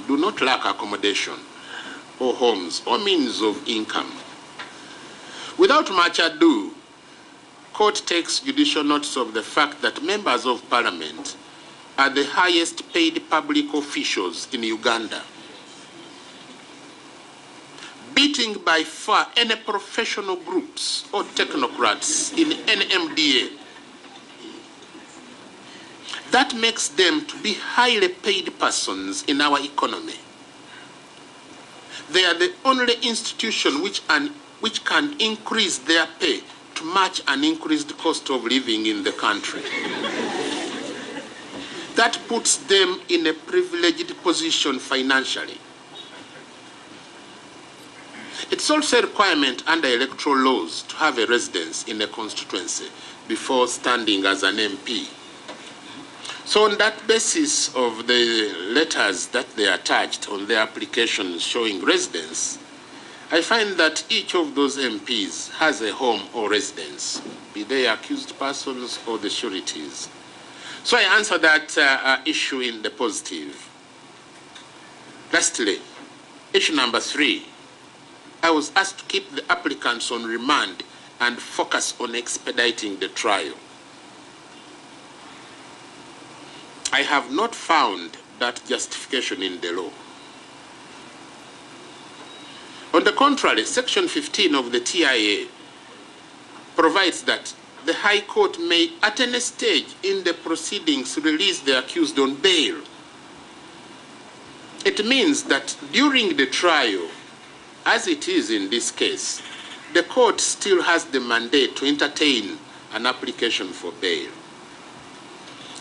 do not lack accommodation or homes or means of income. Without much ado, court takes judicial notice of the fact that members of parliament are the highest paid public officials in Uganda, beating by far any professional groups or technocrats in NMDA. That makes them to be highly paid persons in our economy. They are the only institution which can increase their pay to match an increased cost of living in the country. That puts them in a privileged position financially. It's also a requirement under electoral laws to have a residence in a constituency before standing as an MP. So on that basis of the letters that they attached on their applications showing residence, I find that each of those MPs has a home or residence, be they accused persons or the sureties. So I answer that issue in the positive. Lastly, issue number 3. I was asked to keep the applicants on remand and focus on expediting the trial. I have not found that justification in the law. On the contrary, Section 15 of the TIA provides that the High Court may, at any stage in the proceedings, release the accused on bail. It means that during the trial, as it is in this case, the court still has the mandate to entertain an application for bail.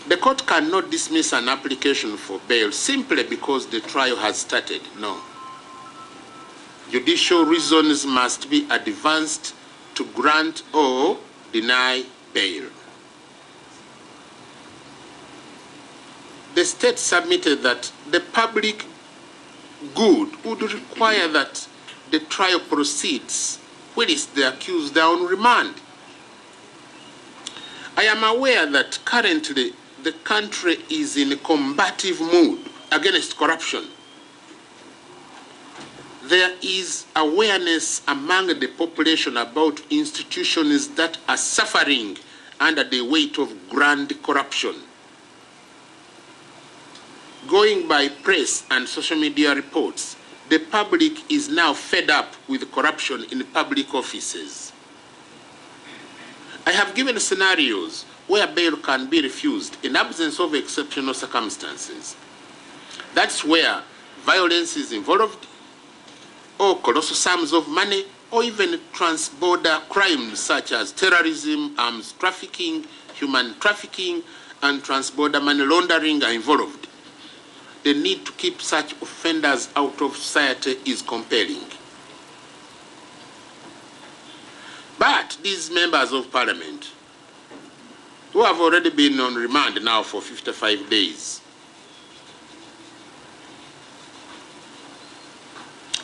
The court cannot dismiss an application for bail simply because the trial has started. No. Judicial reasons must be advanced to grant or deny bail. The state submitted that the public good would require that the trial proceeds whilst the accused are on remand. I am aware that currently the country is in a combative mood against corruption. There is awareness among the population about institutions that are suffering under the weight of grand corruption. Going by press and social media reports, the public is now fed up with corruption in public offices. I have given scenarios where bail can be refused in absence of exceptional circumstances. That's where violence is involved, or colossal sums of money, or even trans-border crimes such as terrorism, arms trafficking, human trafficking, and trans-border money laundering are involved. The need to keep such offenders out of society is compelling. But these members of parliament, who have already been on remand now for 55 days,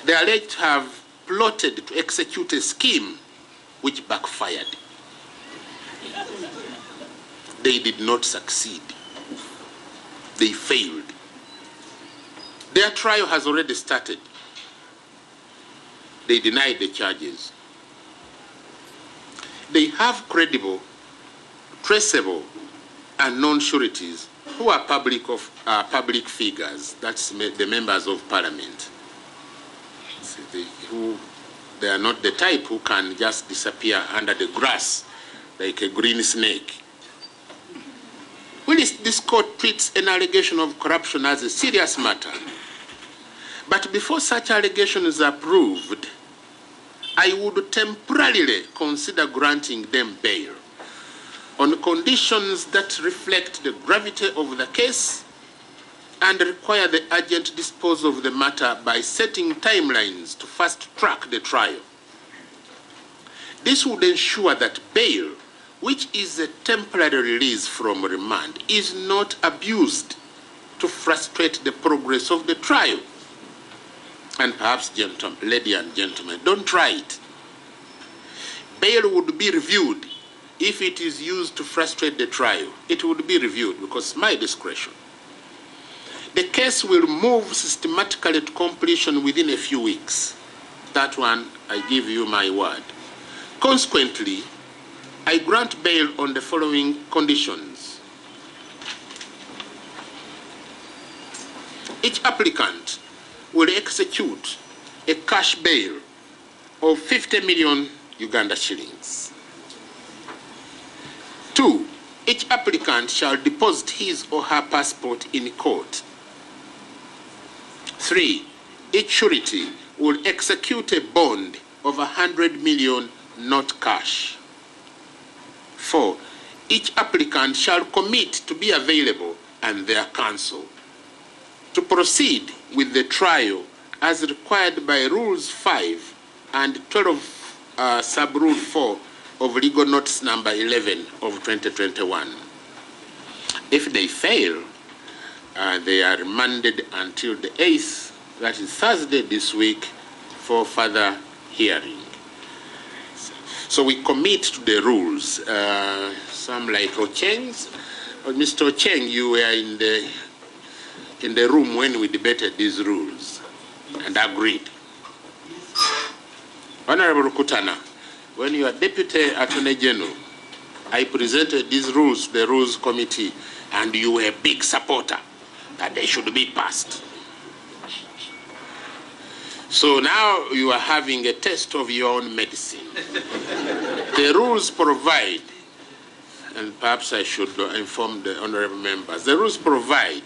they are alleged to have plotted to execute a scheme which backfired. They did not succeed. They failed. Their trial has already started. They denied the charges. They have credible, traceable, and non-sureties who are public figures. That's the members of parliament. They are not the type who can just disappear under the grass like a green snake. Whilst this court treats an allegation of corruption as a serious matter, but before such allegations are proved, I would temporarily consider granting them bail on conditions that reflect the gravity of the case and require the urgent disposal of the matter by setting timelines to fast-track the trial. This would ensure that bail, which is a temporary release from remand, is not abused to frustrate the progress of the trial. And perhaps, ladies and gentlemen, don't try it. Bail would be reviewed if it is used to frustrate the trial. It would be reviewed because it's my discretion. The case will move systematically to completion within a few weeks. That one, I give you my word. Consequently, I grant bail on the following conditions. Each applicant will execute a cash bail of 50 million Uganda shillings. 2, each applicant shall deposit his or her passport in court. 3, each surety will execute a bond of 100 million, not cash. 4, each applicant shall commit to be available and their counsel to proceed with the trial as required by Rules 5 and 12 Sub-Rule 4 of Legal Notice Number 11 of 2021. If they fail, they are remanded until the 8th, that is Thursday this week, for further hearing. So we commit to the rules. Some like Ocheng's. Mr. Ocheng, you were in the room when we debated these rules and agreed. Honorable Kutana, when you are Deputy Attorney General, I presented these rules to the Rules Committee, and you were a big supporter that they should be passed. So now you are having a taste of your own medicine. The rules provide, and perhaps I should inform the honorable members, the rules provide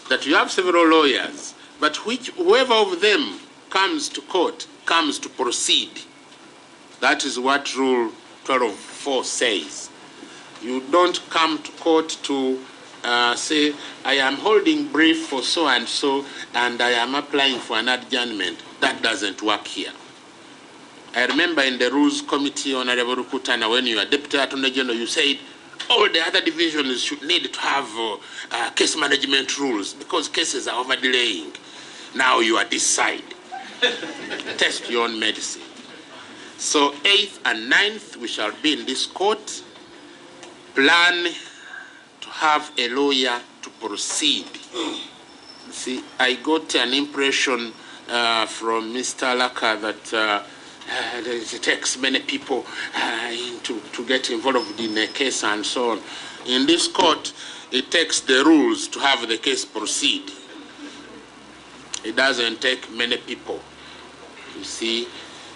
that you have several lawyers, but whoever of them comes to court comes to proceed. That is what Rule 12.4 says. You don't come to court to say, I am holding brief for so and so, and I am applying for an adjournment. That doesn't work here. I remember in the Rules Committee, Honorable Kutana, when you were Deputy Attorney General, you said all the other divisions should need to have case management rules because cases are over delaying. Now you are this side. Test your own medicine. So 8th and 9th, we shall be in this court. Plan to have a lawyer to proceed. See, I got an impression from Mr. Laka that it takes many people to get involved in a case and so on. In this court, it takes the rules to have the case proceed. It doesn't take many people, you see.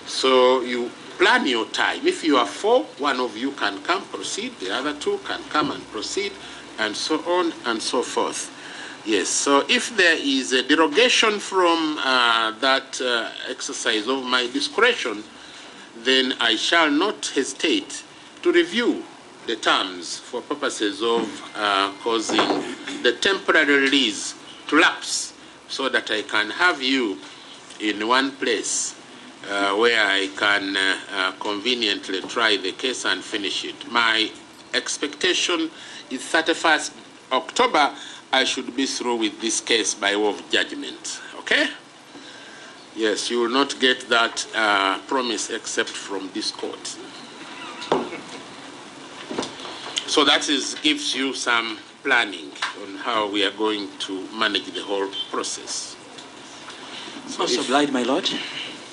So you plan your time. If you are 4, one of you can come proceed, the other 2 can come and proceed, and so on and so forth. Yes, so if there is a derogation from that exercise of my discretion, then I shall not hesitate to review the terms for purposes of causing the temporary release to lapse so that I can have you in one place where I can conveniently try the case and finish it. My expectation is 31st October, I should be through with this case by way of judgment, okay? Yes, you will not get that promise except from this court. So that gives you some planning on how we are going to manage the whole process. So Most obliged, my lord.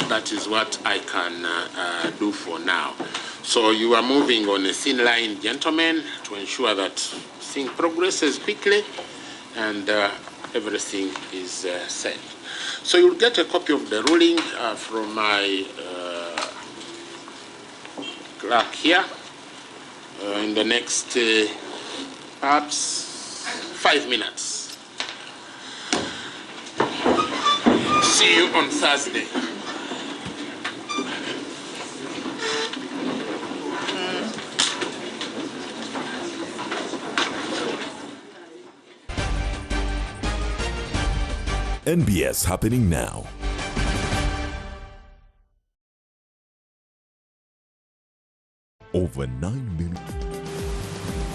That is what I can do for now. So you are moving on a thin line, gentlemen, to ensure that things progresses quickly and everything is set. So you'll get a copy of the ruling from my clerk here in the next perhaps 5 minutes. See you on Thursday. NBS happening now. Over 9 million.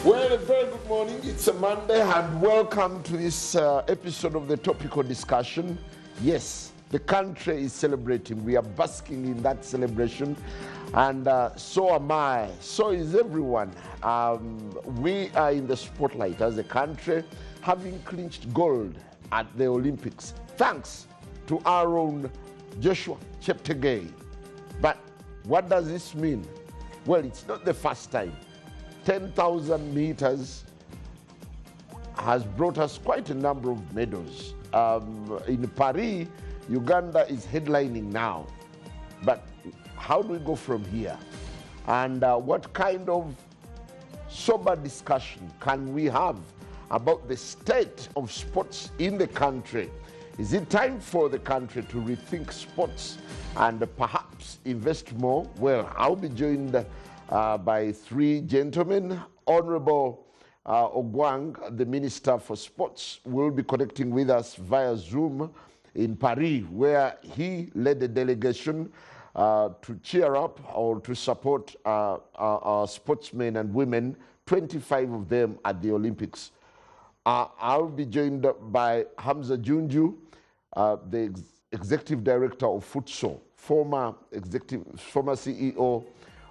Well, a very good morning. It's a Monday, and welcome to this episode of the topical discussion. Yes, the country is celebrating. We are basking in that celebration, and so am I. So is everyone. We are in the spotlight as a country, having clinched gold at the Olympics, thanks to our own Joshua Cheptegei. But what does this mean? Well, it's not the first time. 10,000 meters has brought us quite a number of medals. In Paris, Uganda is headlining now. But how do we go from here? And what kind of sober discussion can we have about the state of sports in the country? Is it time for the country to rethink sports and perhaps invest more? Well, I'll be joined by three gentlemen. Honorable Ogwang, the Minister for Sports, will be connecting with us via Zoom in Paris, where he led a delegation to cheer up or to support our sportsmen and women, 25 of them at the Olympics. I'll be joined by Hamza Junju, the Executive Director of Futsal, former CEO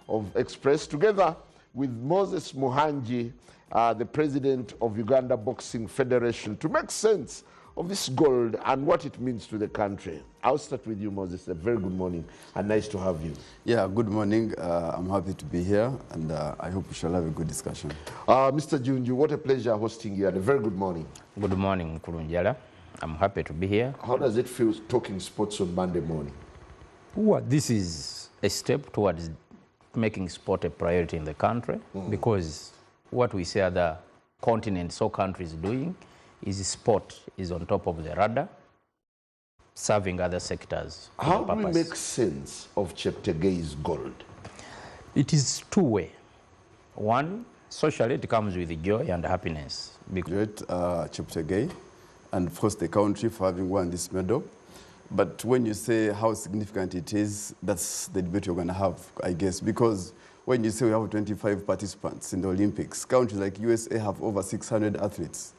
of Express, together with Moses Muhanji, the President of Uganda Boxing Federation, to make sense of this gold and what it means to the country. I'll start with you, Moses. A very good morning and nice to have you. Yeah, good morning. I'm happy to be here, and I hope we shall have a good discussion. Mr. Junju, what a pleasure hosting you, and a very good morning. Good morning, Kurunjala. I'm happy to be here. How does it feel talking sports on Monday morning? Well, this is a step towards making sport a priority in the country, because what we see other continents or countries doing is sport is on top of the radar, serving other sectors. How do we make sense of Cheptegei's gold? It is two-way. One, socially it comes with joy and happiness. Great Cheptegei, and of course the country for having won this medal. But when you say how significant it is, that's the debate you're going to have, I guess, because when you say we have 25 participants in the Olympics, countries like USA have over 600 athletes.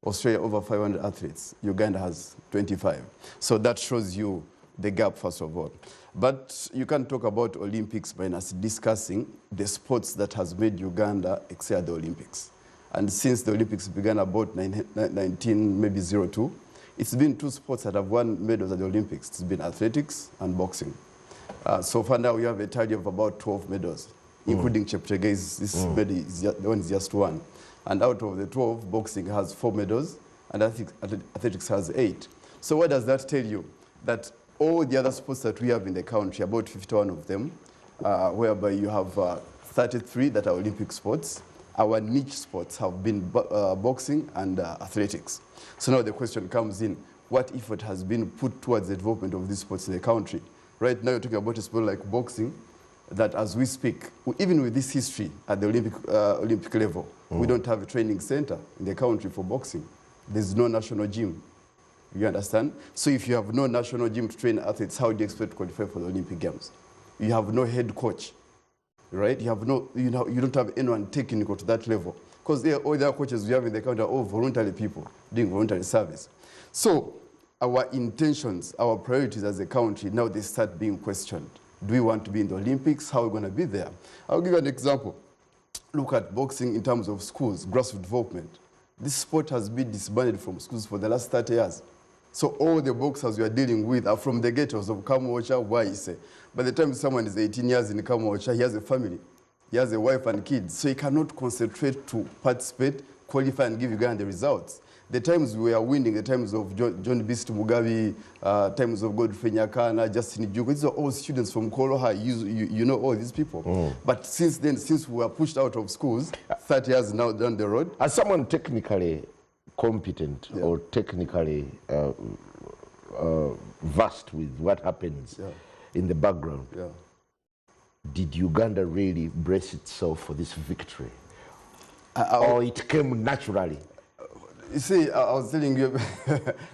Australia over 500 athletes. Uganda has 25. So that shows you the gap, first of all. But you can't talk about Olympics by us discussing the sports that has made Uganda excel at the Olympics. And since the Olympics began about 1902, it's been two sports that have won medals at the Olympics. It's been athletics and boxing. So far now we have a tally of about 12 medals, including Cheptegei's. This medal is the one is just one. And out of the 12, boxing has 4 medals, and athletics has 8. So what does that tell you? That all the other sports that we have in the country, about 51 of them, whereby you have 33 that are Olympic sports, our niche sports have been boxing and athletics. So now the question comes in, what effort has been put towards the development of these sports in the country? Right now you're talking about a sport like boxing, that as we speak, even with this history at the Olympic level, we don't have a training center in the country for boxing. There's no national gym. You understand? So if you have no national gym to train athletes, how do you expect to qualify for the Olympic Games? You have no head coach, right? You don't have anyone technical to that level. Because all the other coaches we have in the country are all voluntary people doing voluntary service. So our intentions, our priorities as a country, now they start being questioned. Do we want to be in the Olympics? How are we going to be there? I'll give you an example. Look at boxing in terms of schools, grassroots development. This sport has been disbanded from schools for the last 30 years. So all the boxers we are dealing with are from the ghettos of Kamwocha, Waise. By the time someone is 18 years in Kamwocha, he has a family. He has a wife and kids. So he cannot concentrate to participate, qualify, and give Uganda the results. The times we are winning, the times of John Beast Mugabe, times of Godfrey Nyakana, Justin Juko, these are all students from Koloha. You know all these people. But since then, since we were pushed out of schools, 30 years now down the road. As someone technically competent or technically versed with what happens in the background, did Uganda really brace itself for this victory? Or it came naturally? You see, I was telling you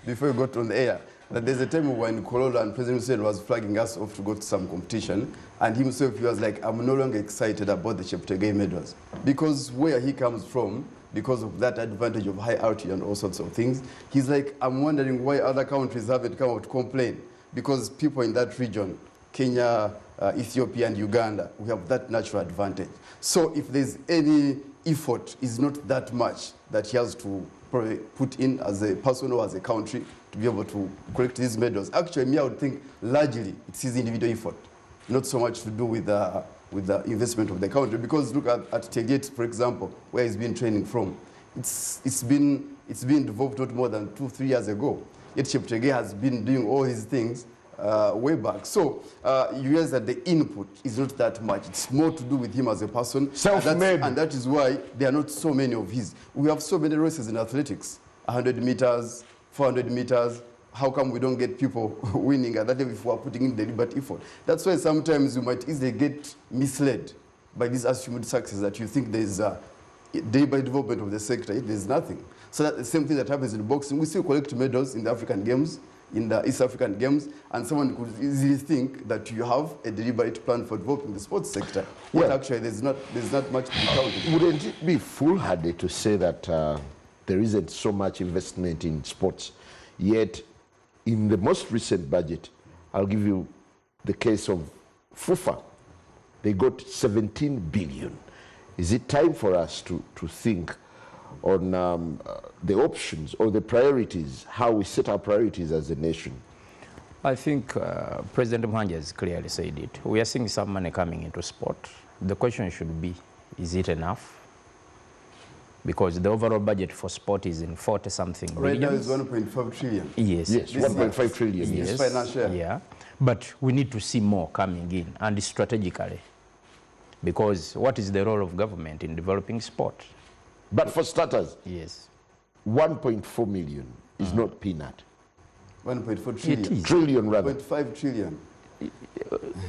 before you got on the air that there's a time when Kololo and President Hussein was flagging us off to go to some competition, and himself, he was like, I'm no longer excited about the Cheptegei medals. Because where he comes from, because of that advantage of high altitude and all sorts of things, he's like, I'm wondering why other countries haven't come out to complain. Because people in that region, Kenya, Ethiopia, and Uganda, we have that natural advantage. So if there's any effort, it's not that much that he has to probably put in as a person or as a country to be able to collect these medals. Actually, me, I would think largely it's his individual effort, not so much to do with the investment of the country. Because look at Tegate, for example, where he's been training from. It's been developed not more than 2-3 years ago. Yet Cheptegei has been doing all these things way back. So you realize that the input is not that much. It's more to do with him as a person. Self-made. And that is why there are not so many of his. We have so many races in athletics, 100 meters, 400 meters. How come we don't get people winning at that level if we are putting in deliberate effort? That's why sometimes you might easily get misled by this assumed success that you think there's a deliberate development of the sector. There's nothing. So that's the same thing that happens in boxing. We still collect medals in the African Games, in the East African Games, and someone could easily think that you have a deliberate plan for developing the sports sector. Well, Yet actually there's not much to be counted. Wouldn't it be foolhardy to say that there isn't so much investment in sports? Yet, in the most recent budget, I'll give you the case of FUFA. They got 17 billion. Is it time for us to think on the options or the priorities, how we set our priorities as a nation? I think President Mwanja has clearly said it. We are seeing some money coming into sport. The question should be, is it enough? Because the overall budget for sport is in 40-something Right now billions. it's 1.5 trillion. Yes. Yes, 1.5 trillion. Yes. It's financial. Yeah. But we need to see more coming in, and strategically. Because what is the role of government in developing sport? But for starters, Yes. 1.4 million is not peanut. 1.4 trillion. It is. Trillion rather. 1.5 trillion.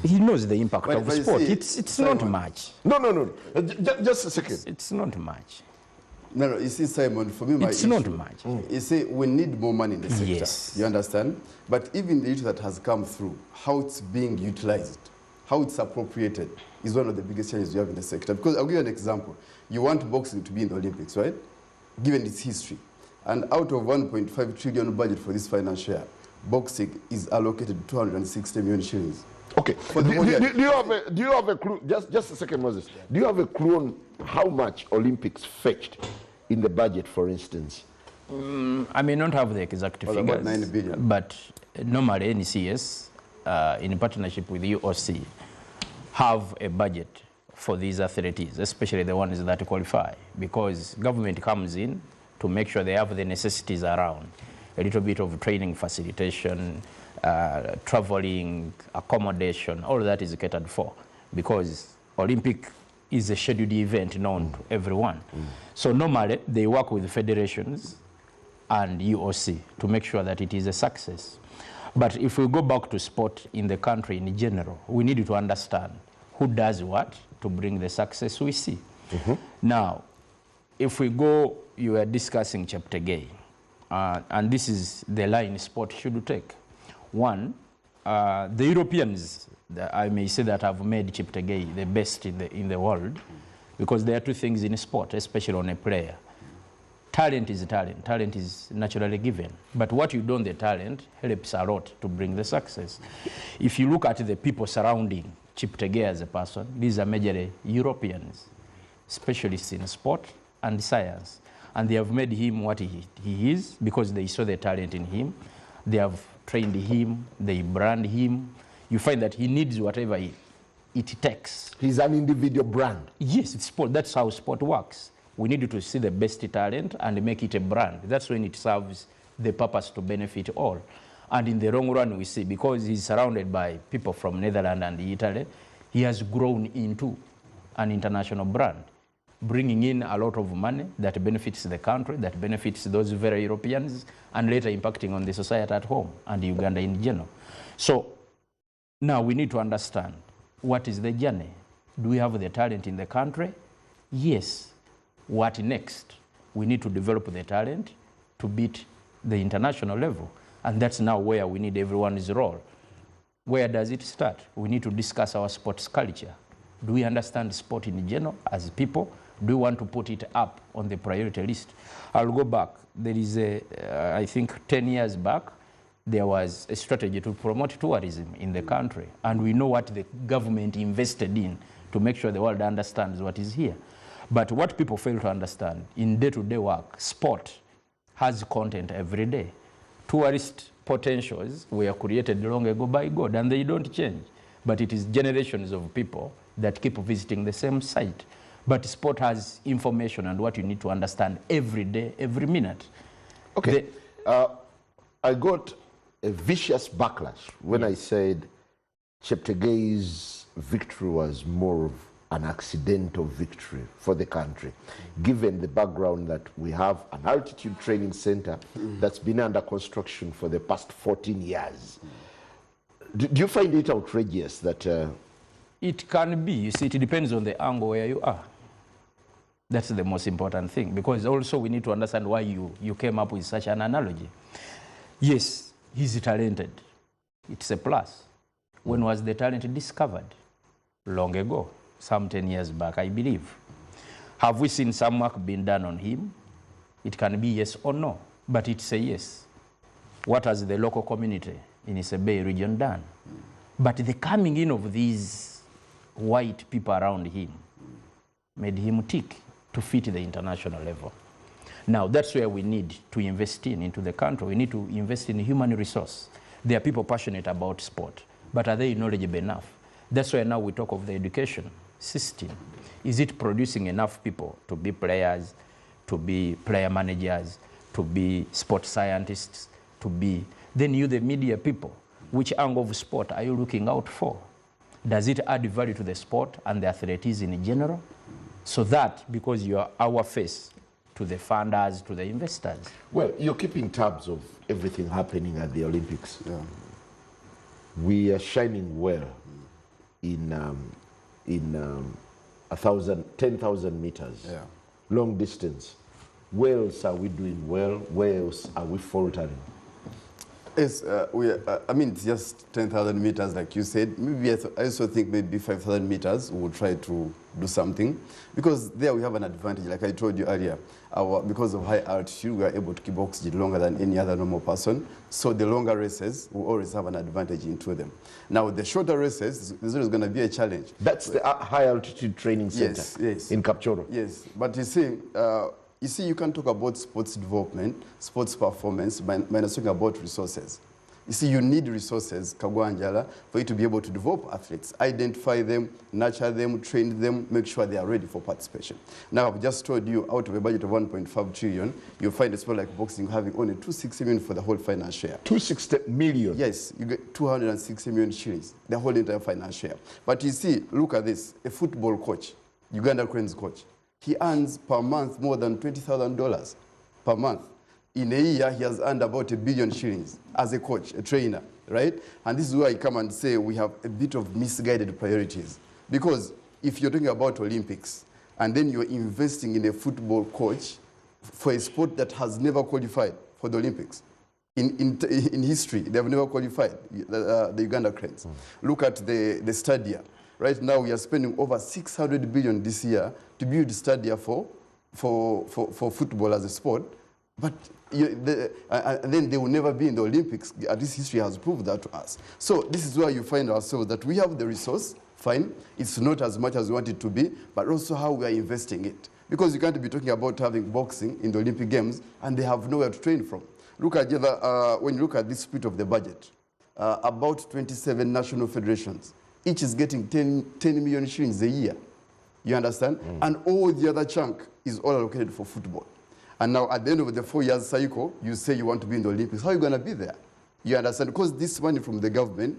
He knows the impact But of if I sport. say, It's not Simon, much. No. Just a second. It's not much. No, you see, Simon, for me, my It's issue, not much. You see, we need more money in the sector. Yes. You understand? But even the issue that has come through, how it's being utilized, how it's appropriated, is one of the biggest challenges we have in the sector. Because I'll give you an example. You want boxing to be in the Olympics, right? Given its history. And out of 1.5 trillion budget for this financial year, boxing is allocated 260 million shillings. Okay. For the Do you have a clue? Just a second, Moses. Do you have a clue on how much Olympics fetched in the budget, for instance? I may not have the exact Well, figures, about 9 billion. but normally NCS, in partnership with UOC, have a budget for these athletes, especially the ones that qualify, because government comes in to make sure they have the necessities around. A little bit of training facilitation, traveling, accommodation, all that is catered for, because Olympic is a scheduled event known to everyone. So normally they work with federations and UOC to make sure that it is a success. But if we go back to sport in the country in general, we need to understand who does what to bring the success we see. Now, if we go, you were discussing Cheptegei, and this is the line sport should take. One, the Europeans, I may say that have made Cheptegei the best in the world, because there are two things in sport, especially on a player. Talent is talent. Talent is naturally given. But what you do on the talent helps a lot to bring the success. If you look at the people surrounding Cheptegei as a person, these are majorly Europeans, specialists in sport and science. And they have made him what he is because they saw the talent in him. They have trained him, they brand him. You find that he needs whatever it takes. He's an individual brand. Yes, it's sport. That's how sport works. We need to see the best talent and make it a brand. That's when it serves the purpose to benefit all. And in the long run, we see, because he's surrounded by people from Netherlands and Italy, he has grown into an international brand, bringing in a lot of money that benefits the country, that benefits those very Europeans, and later impacting on the society at home and Uganda in general. So now we need to understand, what is the journey? Do we have the talent in the country? Yes. What next? We need to develop the talent to beat the international level. And that's now where we need everyone's role. Where does it start? We need to discuss our sports culture. Do we understand sport in general as people? Do we want to put it up on the priority list? I'll go back. There is I think 10 years back, there was a strategy to promote tourism in the country. And we know what the government invested in to make sure the world understands what is here. But what people fail to understand, in day-to-day work, sport has content every day. Tourist potentials were created long ago by God, and they don't change. But it is generations of people that keep visiting the same site. But sport has information and what you need to understand every day, every minute. Okay. I got a vicious backlash when I said Cheptegei's victory was more of an accidental victory for the country, given the background that we have an altitude training center that's been under construction for the past 14 years. Do you find it outrageous that... It can be. You see, it depends on the angle where you are. That's the most important thing, because also we need to understand why you came up with such an analogy. Yes, he's talented. It's a plus. When was the talent discovered? Long ago, some 10 years back, I believe. Have we seen some work being done on him? It can be yes or no, but it's a yes. What has the local community in Issa Bay region done? But the coming in of these white people around him made him tick to fit the international level. Now, that's where we need to invest into the country. We need to invest in human resource. There are people passionate about sport, but are they knowledgeable enough? That's why now we talk of the education system. Is it producing enough people to be players, to be player managers, to be sports scientists, to be... Then you, the media people, which angle of sport are you looking out for? Does it add value to the sport and the athletes in general? So that, because you are our face to the funders, to the investors. Well, you're keeping tabs of everything happening at the Olympics. Yeah. We are shining well in 10,000 meters, long distance. Where else are we doing well? Where else are we faltering? Yes, I mean, it's just 10,000 meters, like you said. Maybe I also think maybe 5,000 meters we will try to do something, because there we have an advantage. Like I told you earlier, because of high altitude, we are able to keep oxygen longer than any other normal person. So the longer races will always have an advantage into them. Now, the shorter races, there's always going to be a challenge. That's the high altitude training center in Kapchorwa. Yes, but you see, you can talk about sports development, sports performance, minus talking about resources. You see, you need resources, Kagwanjala, for you to be able to develop athletes, identify them, nurture them, train them, make sure they are ready for participation. Now, I've just told you, out of a budget of 1.5 trillion, you'll find a sport like boxing having only 260 million for the whole finance share. 260 million? Yes, you get 260 million shillings, the whole entire finance share. But you see, look at this, a football coach, Uganda Cranes coach, he earns per month more than $20,000 per month. In a year, he has earned about 1 billion shillings as a coach, a trainer, right? And this is where I come and say we have a bit of misguided priorities. Because if you're talking about Olympics, and then you're investing in a football coach for a sport that has never qualified for the Olympics, in history, they have never qualified, the Uganda Cranes. Look at the stadia. Right now, we are spending over 600 billion this year to build stadia for football as a sport. But and then they will never be in the Olympics. At least history has proved that to us. So this is where you find ourselves, that we have the resource, fine. It's not as much as we want it to be, but also how we are investing it. Because you can't be talking about having boxing in the Olympic Games and they have nowhere to train from. Look at when you look at this split of the budget, about 27 national federations, each is getting 10 million shillings a year. You understand? And all the other chunk is all allocated for football. And now at the end of the 4 years cycle, you say you want to be in the Olympics. How are you going to be there? You understand? Because this money from the government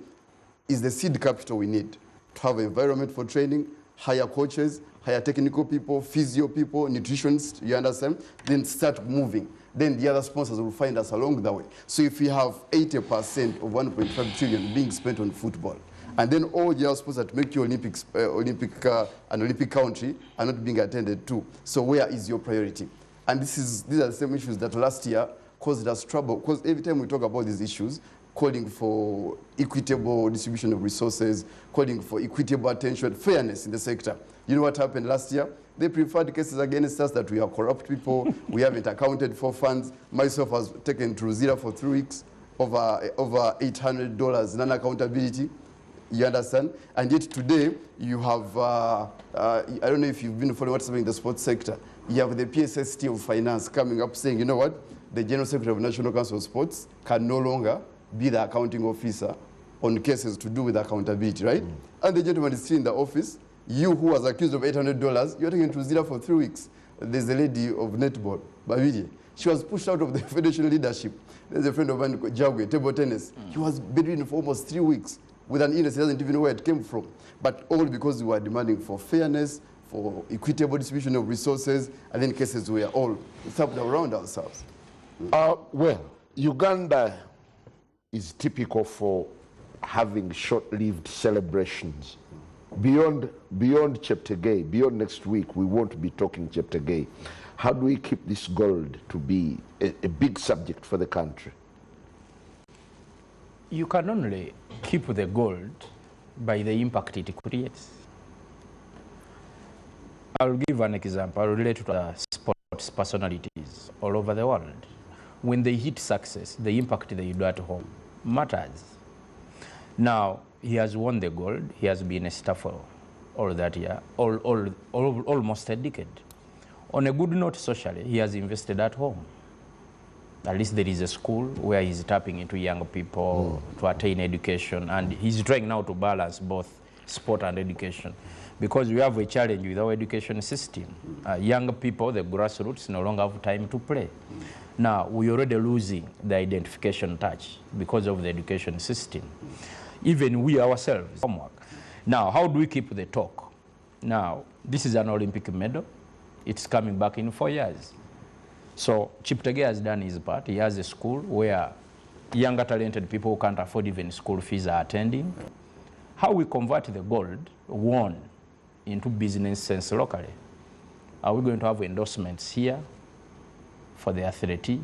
is the seed capital we need to have an environment for training, hire coaches, hire technical people, physio people, nutritionists, you understand? Then start moving. Then the other sponsors will find us along the way. So if we have 80% of 1.5 trillion being spent on football, and then all the other sports that make you an Olympic country are not being attended to. So where is your priority? And these are the same issues that last year caused us trouble. Because every time we talk about these issues, calling for equitable distribution of resources, calling for equitable attention, fairness in the sector. You know what happened last year? They preferred cases against us that we are corrupt people, we haven't accounted for funds. Myself was taken to Ruzira for 3 weeks, over $800 non-accountability. You understand? And yet today, you have, I don't know if you've been following what's happening in the sports sector. You have the PSST of finance coming up saying, you know what? the General Secretary of National Council of Sports can no longer be the accounting officer on cases to do with accountability, right? And the gentleman is still in the office. You who was accused of $800, you're taken to Zira for 3 weeks. There's a lady of netball, Babidi. She was pushed out of the federation leadership. There's a friend of mine, Jagwe, table tennis. He was bedridden for almost 3 weeks with an illness he doesn't even know where it came from. But all because we were demanding for fairness, for equitable distribution of resources, and then cases were all served around ourselves. Well, Uganda is typical for having short-lived celebrations. Beyond Cheptegei, beyond next week, we won't be talking Cheptegei. How do we keep this gold to be a big subject for the country? You can only keep the gold by the impact it creates. I'll give an example related to the sports personalities all over the world. When they hit success, the impact they do at home matters. Now, he has won the gold. He has been a star for all that year, almost a decade. On a good note socially, he has invested at home. At least there is a school where he's tapping into young people to attain education, and he's trying now to balance both sport and education, because we have a challenge with our education system. Young people, the grassroots, no longer have time to play. Now, we're already losing the identification touch because of the education system. Even we ourselves, homework. Now, how do we keep the talk? Now, this is an Olympic medal. It's coming back in 4 years. So Cheptegei has done his part. He has a school where younger talented people who can't afford even school fees are attending. How we convert the gold won into business sense locally? Are we going to have endorsements here for the athlete?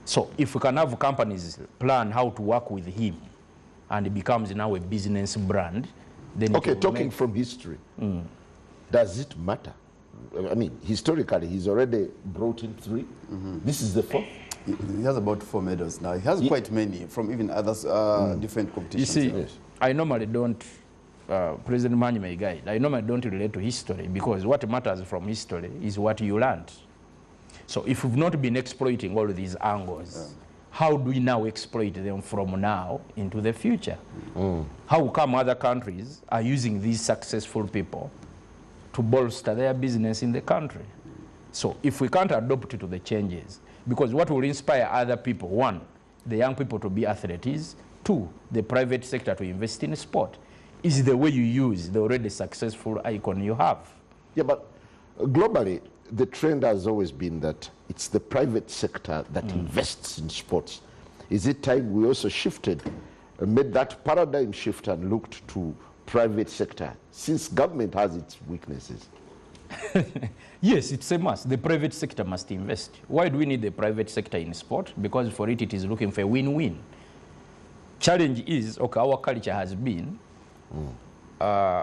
So if we can have companies plan how to work with him and it becomes now a business brand, then Okay, talking from history, does it matter? I mean, historically, he's already brought in 3. This is the 4th. He has about 4 medals now. He has quite many from even others, different competitions. You see, I normally don't, President Manyi may guide, I normally don't relate to history, because what matters from history is what you learned. So if we've not been exploiting all of these angles, how do we now exploit them from now into the future? How come other countries are using these successful people to bolster their business in the country? So if we can't adopt to the changes, because what will inspire other people, 1, the young people to be athletes, 2, the private sector to invest in sport, is the way you use the already successful icon you have. Yeah, but globally, the trend has always been that it's the private sector that invests in sports. Is it time we also shifted, made that paradigm shift and looked to private sector, since government has its weaknesses? Yes, it's a must. The private sector must invest. Why do we need the private sector in sport? Because for it is looking for a win-win. Challenge is, okay, our culture has been,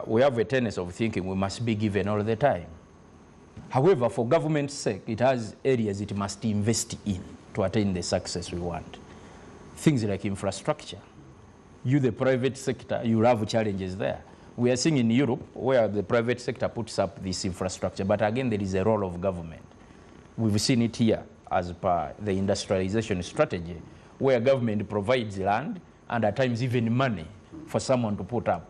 we have a tendency of thinking we must be given all the time. However, for government's sake, it has areas it must invest in to attain the success we want. Things like infrastructure. You, the private sector, you have challenges there. We are seeing in Europe where the private sector puts up this infrastructure, but again, there is a role of government. We've seen it here as per the industrialization strategy, where government provides land and at times even money for someone to put up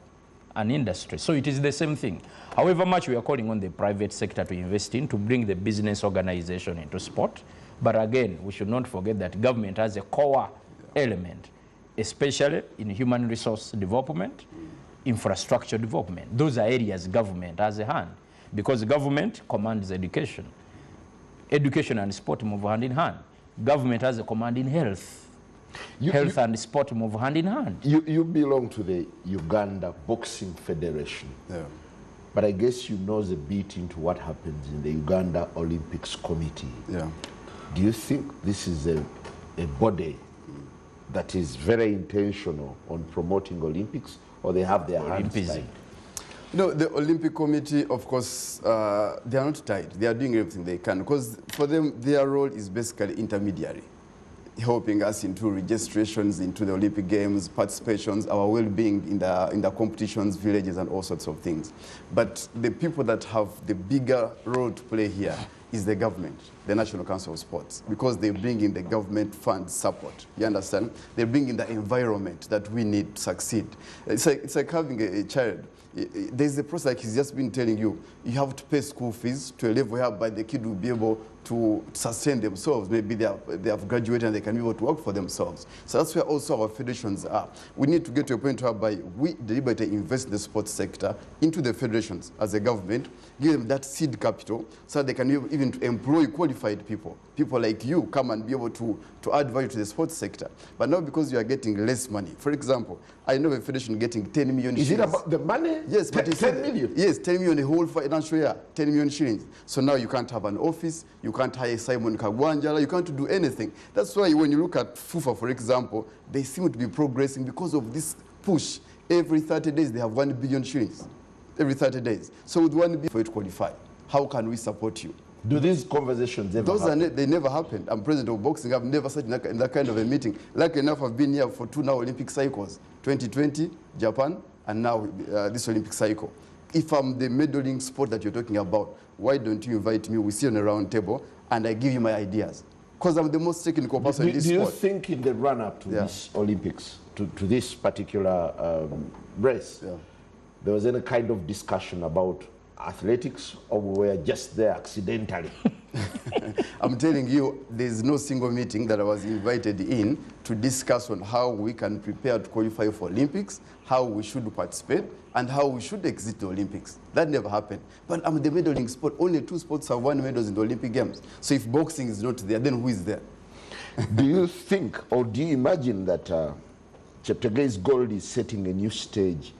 an industry. So it is the same thing. However much we are calling on the private sector to invest in, to bring the business organization into sport, but again, we should not forget that government has a core element, especially in human resource development, infrastructure development. Those are areas government has a hand, because government commands education. Education and sport move hand in hand. Government has a command in health. Health and sport move hand in hand. You belong to the Uganda Boxing Federation. Yeah. But I guess you know the bit into what happens in the Uganda Olympics Committee. Yeah. Do you think this is a body that is very intentional on promoting Olympics, or they have their hands tied? No, the Olympic Committee, of course, they are not tied. They are doing everything they can, because for them, their role is basically intermediary, helping us into registrations into the Olympic Games, participations, our well-being in the competitions, villages, and all sorts of things. But the people that have the bigger role to play here is the government, the National Council of Sports, because they bring in the government fund support. You understand? They bring in the environment that we need to succeed. It's like having a child. There's a process, like he's just been telling you, you have to pay school fees to a level whereby the kid will be able to sustain themselves. Maybe they have graduated and they can be able to work for themselves. So that's where also our federations are. We need to get to a point whereby we deliberately invest in the sports sector into the federations as a government, give them that seed capital so that they can be even to employ qualified people. People like you come and be able to add value to the sports sector. But now because you are getting less money, for example, I know a federation getting 10 million shillings. Is it about the money? Yes, but it's 10 million? Yes, 10 million the whole financial year, 10 million shillings. So now you can't have an office, you can't hire Simon Kagwanjala, you can't do anything. That's why when you look at FIFA, for example, they seem to be progressing because of this push. Every 30 days they have 1 billion shillings. Every 30 days. So with 1 billion for you to qualify, how can we support you? Do these conversations ever happen? They never happened. I'm president of boxing. I've never sat in that kind of a meeting. Lucky enough, I've been here for 2 now Olympic cycles, 2020, Japan, and now this Olympic cycle. If I'm the medaling sport that you're talking about, why don't you invite me? We sit on a round table, and I give you my ideas. Because I'm the most technical person in this sport. Do you think in the run-up to this Olympics, to this particular race, there was any kind of discussion about athletics, or we were just there accidentally? I'm telling you, there's no single meeting that I was invited in to discuss on how we can prepare to qualify for Olympics, how we should participate, and how we should exit the Olympics. That never happened. But I'm the medaling sport. Only 2 sports have won medals in the Olympic Games. So if boxing is not there, then who is there? Do you think, or do you imagine that Cheptegei's Gold is setting a new stage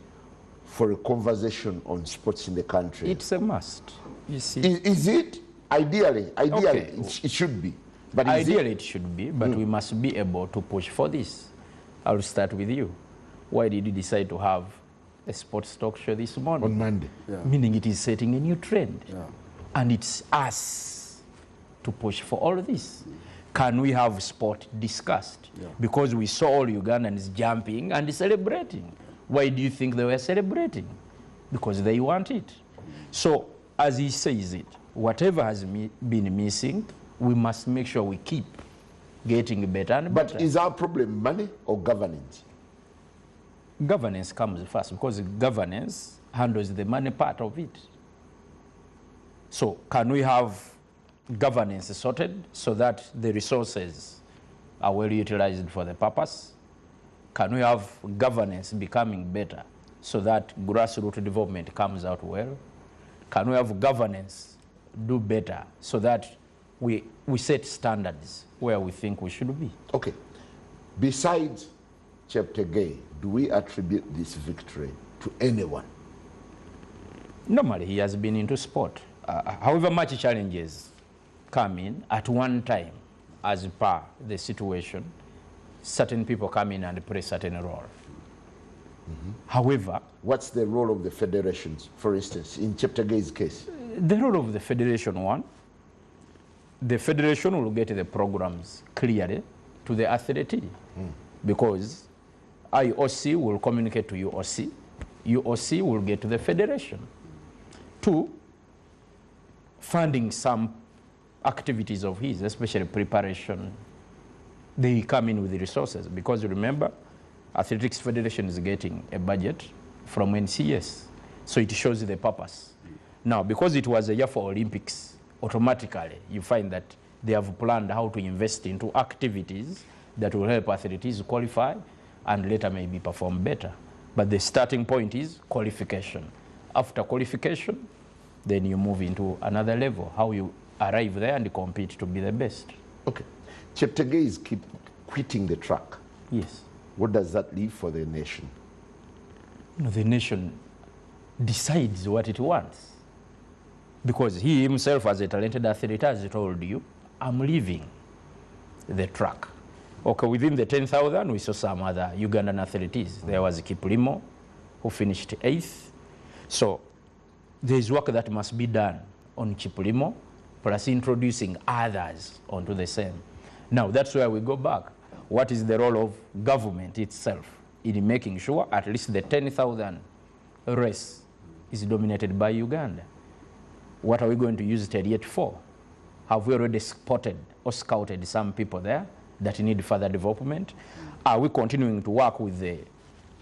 for a conversation on sports in the country? It's a must. You see, Is it? Ideally, Okay. it should be. But ideally it should be, but we must be able to push for this. I'll start with you. Why did you decide to have a sports talk show this morning? on Monday? Meaning it is setting a new trend. And it's us to push for all of this. Can we have sport discussed? Because we saw all Ugandans jumping and celebrating. Why do you think they were celebrating? Because they want it. So, as he says it, whatever has been missing, we must make sure we keep getting better and better. But is our problem money or governance? Governance comes first, because governance handles the money part of it. So can we have governance sorted so that the resources are well utilized for the purpose? Can we have governance becoming better so that grassroots development comes out well? Can we have governance do better so that we set standards where we think we should be? Okay. Besides Cheptegei, do we attribute this victory to anyone? Normally, he has been into sport. However much challenges come in, at one time, as per the situation, certain people come in and play certain role. However, What's the role of the federations, for instance, in Cheptegei's case? the role of the federation, one, the federation will get the programs clearly to the athlete, because IOC will communicate to UOC, UOC will get to the federation. 2, funding some activities of his, especially preparation, they come in with the resources, because remember, Athletics Federation is getting a budget from NCS, so it shows the purpose. Now, because it was a year for Olympics, automatically you find that they have planned how to invest into activities that will help athletes qualify and later maybe perform better. But the starting point is qualification. After qualification, then you move into another level, how you arrive there and compete to be the best. Okay. Cheptegei is keep quitting the track. Yes. What does that leave for the nation? You know, the nation decides what it wants. Because he himself, as a talented athlete, has told you, I'm leaving the track. Okay, within the 10,000, we saw some other Ugandan athletes. There was Kiplimo, who finished 8th. So there's work that must be done on Kiplimo, plus introducing others onto the same. Now, that's where we go back. What is the role of government itself in making sure at least the 10,000 race is dominated by Uganda? What are we going to use Teriet for? Have we already spotted or scouted some people there that need further development? Are we continuing to work with the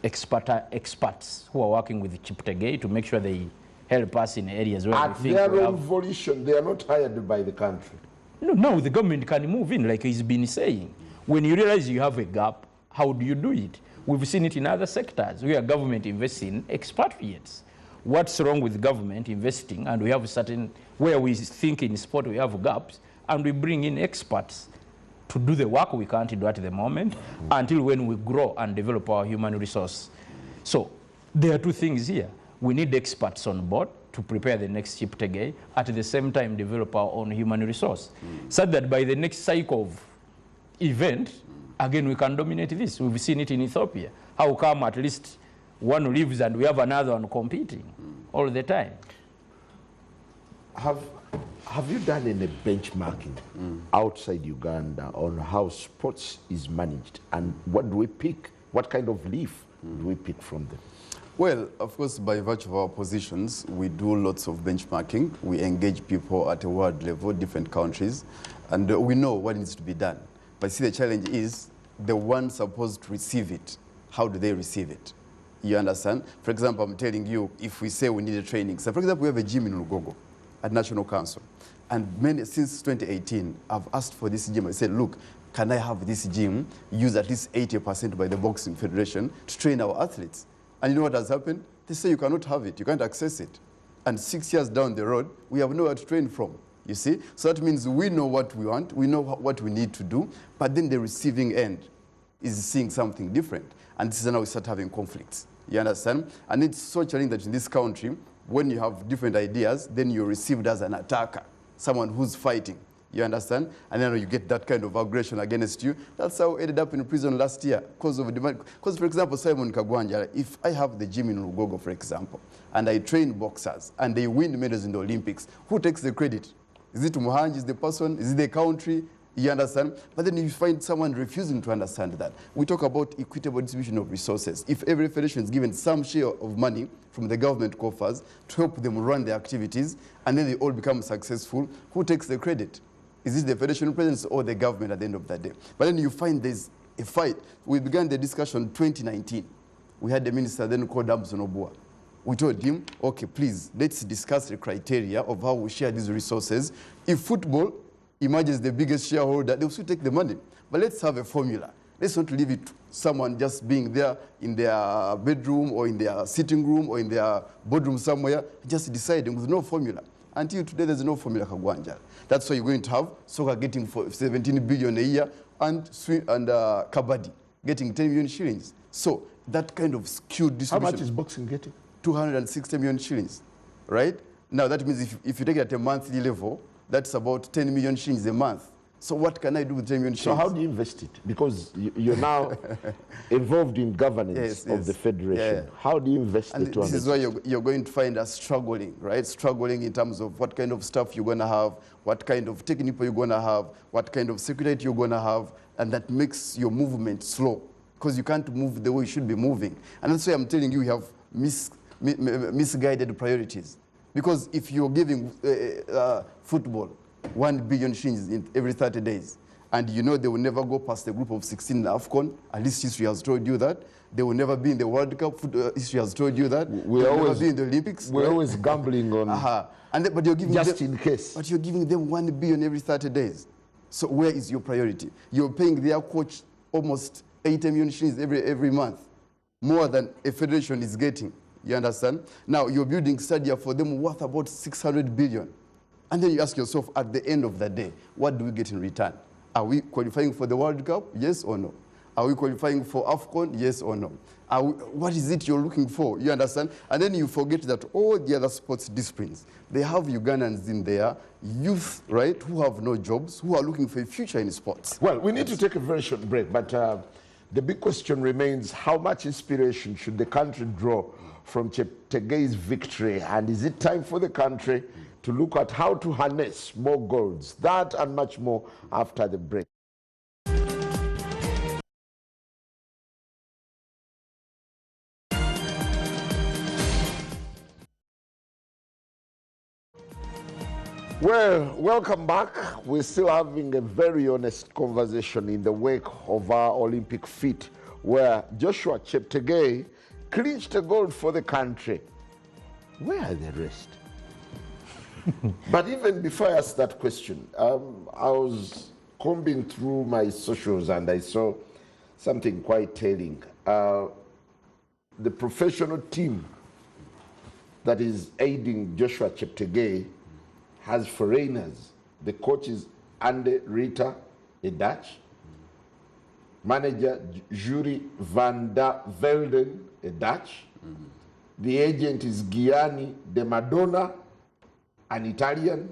experts who are working with Cheptegei to make sure they help us in areas where we At think their we own have... volition, they are not hired by the country. No, the government can move in, like he's been saying. When you realize you have a gap, how do you do it? We've seen it in other sectors where government invests in expatriates. What's wrong with government investing, and we have certain, where we think in sport we have gaps, and we bring in experts to do the work we can't do at the moment until when we grow and develop our human resource. So there are two things here. We need experts on board to prepare the next Cheptegei, at the same time develop our own human resource, so that by the next cycle of event, again, we can dominate this. We've seen it in Ethiopia. How come at least one leaves and we have another one competing all the time? Have you done any benchmarking outside Uganda on how sports is managed, and what do we pick? What kind of leaf do we pick from them? Well, of course, by virtue of our positions, we do lots of benchmarking. We engage people at a world level, different countries, and we know what needs to be done. But see, the challenge is the ones supposed to receive it. How do they receive it? You understand? For example, I'm telling you, if we say we need a training. So, for example, we have a gym in Lugogo at National Council. And since 2018, I've asked for this gym. I said, look, can I have this gym used at least 80% by the Boxing Federation to train our athletes? And you know what has happened? They say you cannot have it, you can't access it. And 6 years down the road, we have nowhere to train from, you see? So that means we know what we want, we know what we need to do, but then the receiving end is seeing something different. And this is now we start having conflicts, you understand? And it's so challenging that in this country, when you have different ideas, then you're received as an attacker, someone who's fighting. You understand? And then you get that kind of aggression against you. That's how I ended up in prison last year because of demand. Because, for example, Simon Kagwanja, if I have the gym in Lugogo, for example, and I train boxers and they win medals in the Olympics, who takes the credit? Is it Muhanji, is the person? Is it the country? You understand? But then you find someone refusing to understand that. We talk about equitable distribution of resources. If every federation is given some share of money from the government coffers to help them run their activities, and then they all become successful, who takes the credit? Is it the federation president or the government at the end of the day? But then you find there's a fight. We began the discussion in 2019. We had the minister then called Amson Obua. We told him, okay, please, let's discuss the criteria of how we share these resources. If football emerges the biggest shareholder, they will still take the money. But let's have a formula. Let's not leave it to someone just being there in their bedroom or in their sitting room or in their boardroom somewhere, just deciding with no formula. Until today, there's no formula, Kagwanja. That's why you're going to have soccer getting for 17 billion a year and kabaddi getting 10 million shillings. So that kind of skewed distribution. How much is boxing getting? 260 million shillings, right? Now that means if you take it at a monthly level, that's about 10 million shillings a month. So what can I do with 10 million shillings? So how do you invest it? Because you're now involved in governance of the federation. Yeah. How do you invest and the 200? This is why you're going to find us struggling, right? Struggling in terms of what kind of stuff you're going to have, what kind of technical you're going to have, what kind of security you're going to have, and that makes your movement slow because you can't move the way you should be moving. And that's why I'm telling you, you have misguided priorities. Because if you're giving football 1 billion shillings in every 30 days, and you know they will never go past the group of 16 in AFCON, at least history has told you that. They will never be in the World Cup, history has told you that. They will never be in the Olympics. We're always gambling on but you're giving just them, in case. But you're giving them 1 billion every 30 days. So where is your priority? You're paying their coach almost 80 million shillings every month, more than a federation is getting. You understand? Now you're building stadia for them worth about 600 billion. And then you ask yourself, at the end of the day, what do we get in return? Are we qualifying for the World Cup? Yes or no? Are we qualifying for AFCON? Yes or no? What is it you're looking for? You understand? And then you forget that all the other sports disciplines, they have Ugandans in there, youth, right, who have no jobs, who are looking for a future in sports. Well, we need to take a very short break, but the big question remains, how much inspiration should the country draw from Cheptegei's victory? And is it time for the country to look at how to harness more golds? That and much more after the break. Well, welcome back. We're still having a very honest conversation in the wake of our Olympic feat, where Joshua Cheptegei clinched a gold for the country. Where are the rest? But even before I asked that question, I was combing through my socials and I saw something quite telling. The professional team that is aiding Joshua Cheptegei has foreigners. The coach is Ande Rita, a Dutch. Manager Jurie van der Velden, a Dutch. The agent is Gianni De Madonna, an Italian.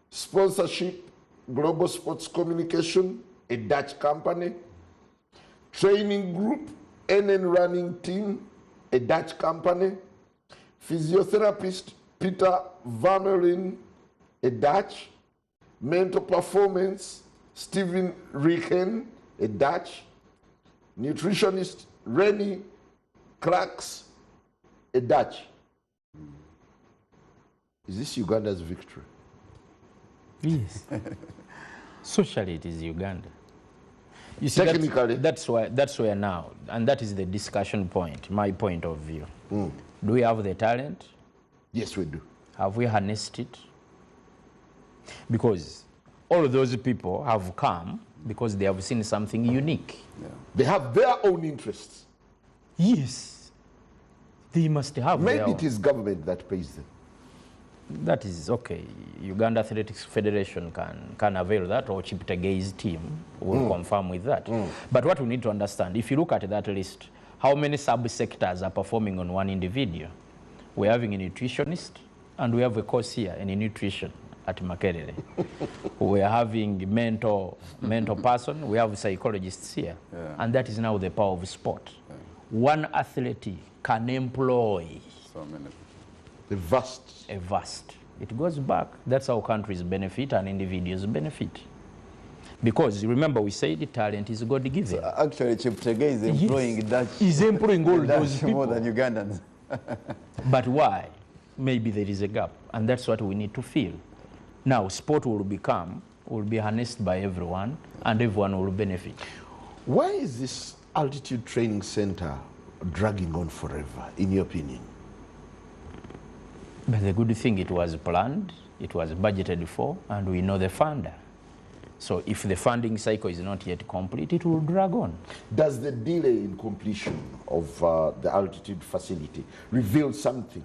Sponsorship, Global Sports Communication, a Dutch company. Training group, NN Running Team, a Dutch company. Physiotherapist, Peter Vermeulen, a Dutch. Mental performance, Steven Rieken, a Dutch. Nutritionist, Rennie Cracks, a Dutch. Is this Uganda's victory? Yes. Socially, it is Uganda. You see, Technically. that's where now, and that is the discussion point, my point of view. Do we have the talent? Yes, we do. Have we harnessed it? Because all of those people have come because they have seen something unique. They have their own interests. Yes. They must have Maybe their it is government that pays them. That is okay. Uganda Athletics Federation can avail that, or Cheptegei's team will confirm with that. But what we need to understand, if you look at that list, how many sub-sectors are performing on one individual? We're having a nutritionist, and we have a course here in nutrition at Makerere. We're having mental person, we have psychologists here. And that is now the power of sport. One athlete can employ So many. The vast. a vast. It goes back. That's how countries benefit and individuals benefit. Because remember, we said talent is God-given. Actually, Cheptegei is employing Dutch. He's employing all Dutch those more people. than Ugandans. But why? Maybe there is a gap, and that's what we need to fill. Now, sport will be harnessed by everyone, and everyone will benefit. Why is this altitude training center dragging on forever, in your opinion? But the good thing, it was planned, it was budgeted for, and we know the funder. So if the funding cycle is not yet complete, it will drag on. Does the delay in completion of the altitude facility reveal something?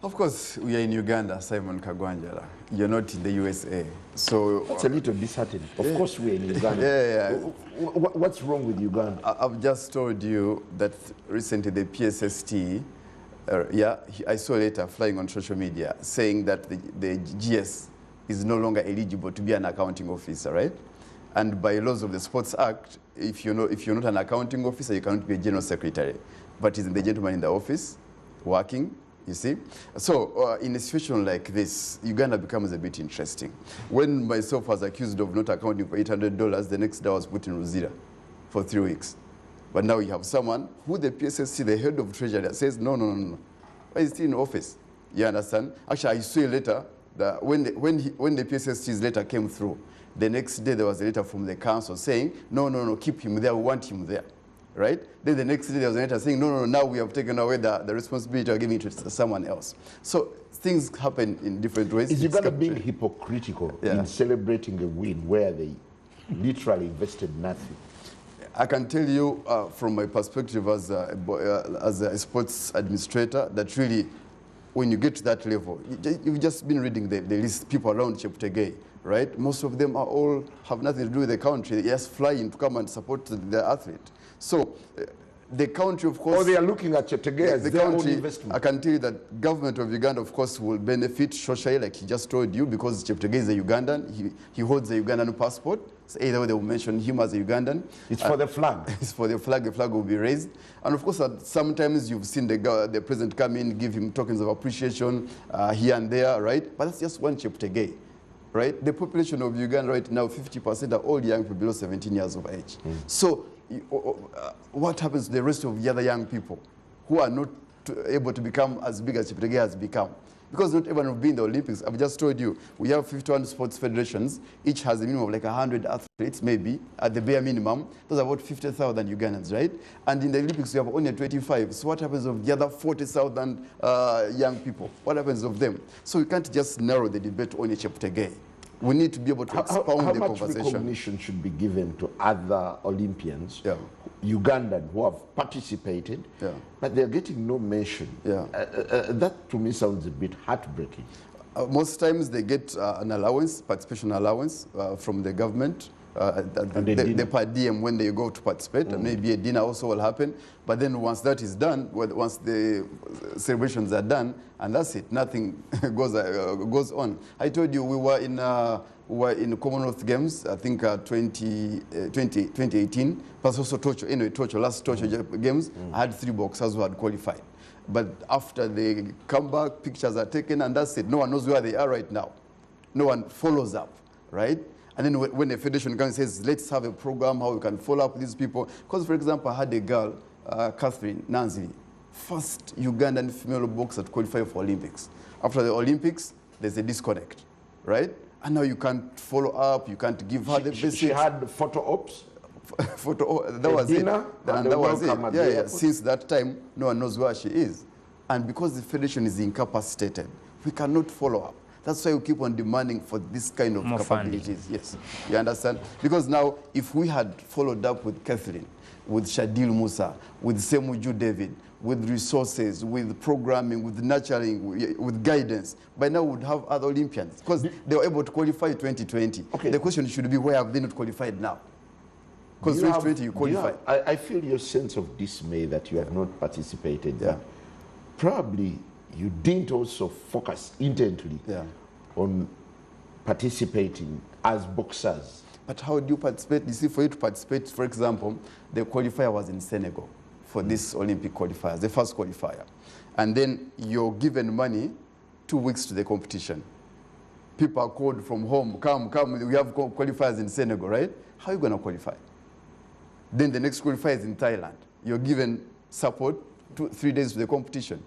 Of course, we are in Uganda, Simon Kagwanjala. You're not in the USA. So That's a little disheartening. Of course we're in Uganda. What's wrong with Uganda? I've just told you that recently the PSST, I saw a letter flying on social media saying that the GS is no longer eligible to be an accounting officer, right? And by laws of the Sports Act, if you're not an accounting officer, you cannot be a general secretary. But isn't the gentleman in the office working? You see? So in a situation like this, Uganda becomes a bit interesting. When myself was accused of not accounting for $800, the next day I was put in Ruzira for 3 weeks. But now you have someone who the PSSC, the head of treasury, says, no. Why is he still in office? You understand? Actually, I saw a letter that when the PSSC's letter came through, the next day there was a letter from the council saying, no, keep him there, we want him there. Right? Then the next day there was a letter saying, no, now we have taken away the responsibility of giving it to someone else. So things happen in different ways. Is Uganda being hypocritical in celebrating a win where they literally invested nothing? I can tell you from my perspective as a sports administrator that really, when you get to that level, you've just been reading the list, people around Cheptegei, right? Most of them have nothing to do with the country. They just fly in to come and support the athlete. So the country, of course... Or they are looking at Cheptegei as their own investment. I can tell you that government of Uganda, of course, will benefit socially, like he just told you, because Cheptegei is a Ugandan. He holds a Ugandan passport. So either way, they will mention him as a Ugandan. It's for the flag. It's for the flag. The flag will be raised. And of course, sometimes you've seen the president come in, give him tokens of appreciation here and there, right? But that's just one Cheptegei, right? The population of Uganda right now, 50% are all young people below 17 years of age. So what happens to the rest of the other young people who are not able to become as big as Cheptegei has become? Because not everyone will be in the Olympics. I've just told you, we have 51 sports federations. Each has a minimum of like 100 athletes, maybe, at the bare minimum. Those are about 50,000 Ugandans, right? And in the Olympics, we have only 25. So what happens of the other 40,000 young people? What happens of them? So we can't just narrow the debate on Cheptegei. We need to be able to expound how the much conversation. recognition should be given to other Olympians, Yeah. Ugandan, who have participated, Yeah. but they're getting no mention? Yeah. That to me sounds a bit heartbreaking. Most times they get an allowance, participation allowance from the government. The per diem when they go to participate, and maybe a dinner also will happen. But then once that is done, once the celebrations are done, and that's it, nothing goes on. I told you we were in Commonwealth Games, I think 2018, plus also Tokyo, anyway, last Tokyo Games, I had 3 boxers who had qualified. But after they come back, pictures are taken, and that's it. No one knows where they are right now. No one follows up, right? And then when the federation comes and says, let's have a program how we can follow up with these people. Because, for example, I had a girl, Catherine Nanzi, first Ugandan female boxer to qualify for Olympics. After the Olympics, there's a disconnect, right? And now you can't follow up, you can't give her the basics. She had photo ops? That was dinner, it. And that was it. Yeah. Since that time, no one knows where she is. And because the federation is incapacitated, we cannot follow up. That's why we keep on demanding for this kind of capabilities. Yes, you understand? Because now, if we had followed up with Catherine, with Shadil Musa, with Semuju David, with resources, with programming, with nurturing, with guidance, by now we would have other Olympians. Because they were able to qualify in 2020. Okay. The question should be, why have they not qualified now? Because 2020 you qualified. I feel your sense of dismay that you have not participated. Yeah. Probably you didn't also focus intently on participating as boxers. But how do you participate? You see, for you to participate, for example, the qualifier was in Senegal for this Olympic qualifiers, the first qualifier. And then you're given money 2 weeks to the competition. People are called from home, come, we have qualifiers in Senegal, right? How are you going to qualify? Then the next qualifier is in Thailand. You're given support 3 days to the competition.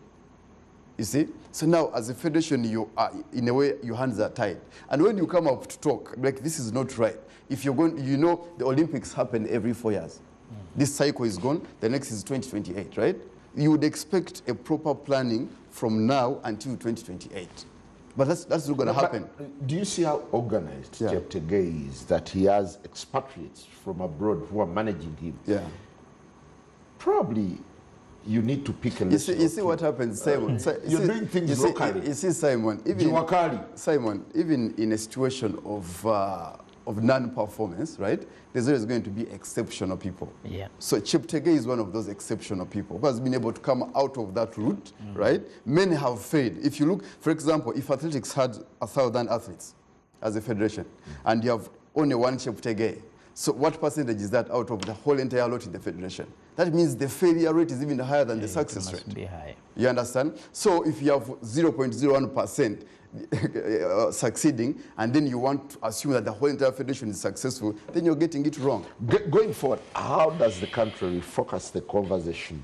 You see? So now, as a federation, you are, in a way, your hands are tied. And when you come up to talk, like, this is not right. If you're going, you know, the Olympics happen every 4 years. This cycle is gone, the next is 2028, right? You would expect a proper planning from now until 2028. But that's not going to happen. Do you see how organized Cheptegei is, that he has expatriates from abroad who are managing him? Yeah. Probably you need to pick a lesson. You see what happens, Simon? You're doing things locally. You see, Simon, even in a situation of non-performance, right, there's always going to be exceptional people. Yeah. So Cheptegei is one of those exceptional people who has been able to come out of that route, right? Many have failed. If you look, for example, if athletics had 1,000 athletes as a federation, and you have only one Cheptegei, so what percentage is that out of the whole entire lot in the federation? That means the failure rate is even higher than the success rate. Be high. You understand? So if you have 0.01% succeeding, and then you want to assume that the whole entire federation is successful, then you're getting it wrong. Going forward, how does the country refocus the conversation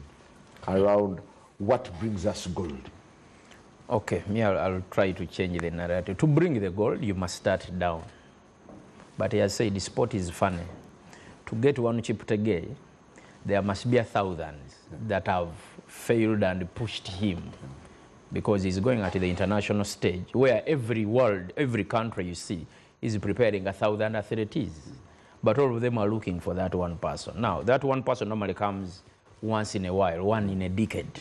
around what brings us gold? Okay, I'll try to change the narrative. To bring the gold, you must start down. But as I said, the sport is funny. To get one Cheptegei, there must be thousands that have failed and pushed him, because he's going at the international stage where every country you see is preparing 1,000 athletes. But all of them are looking for that one person. Now, that one person normally comes once in a while, one in a decade.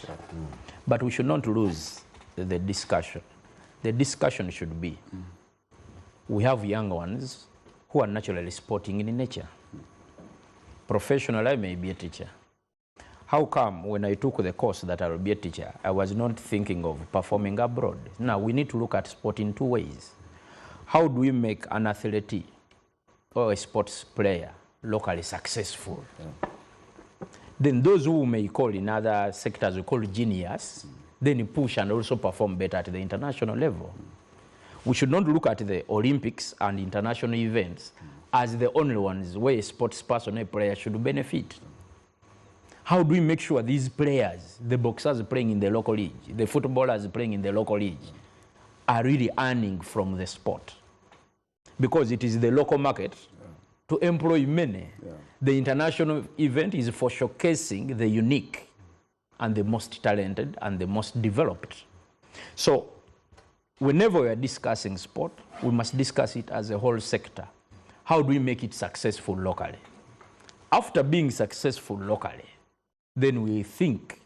But we should not lose the discussion. The discussion should be, we have young ones who are naturally sporting in nature. Professionally, I may be a teacher. How come when I took the course that I will be a teacher, I was not thinking of performing abroad? Now, we need to look at sport in 2 ways. How do we make an athlete or a sports player locally successful? Then those who may call in other sectors, we call genius, then push and also perform better at the international level. We should not look at the Olympics and international events as the only ones where a sports person, a player, should benefit. How do we make sure these players, the boxers playing in the local league, the footballers playing in the local league, are really earning from the sport, because it is the local market to employ many. The international event is for showcasing the unique and the most talented and the most developed. So whenever we are discussing sport, we must discuss it as a whole sector. How do we make it successful locally? After being successful locally, then we think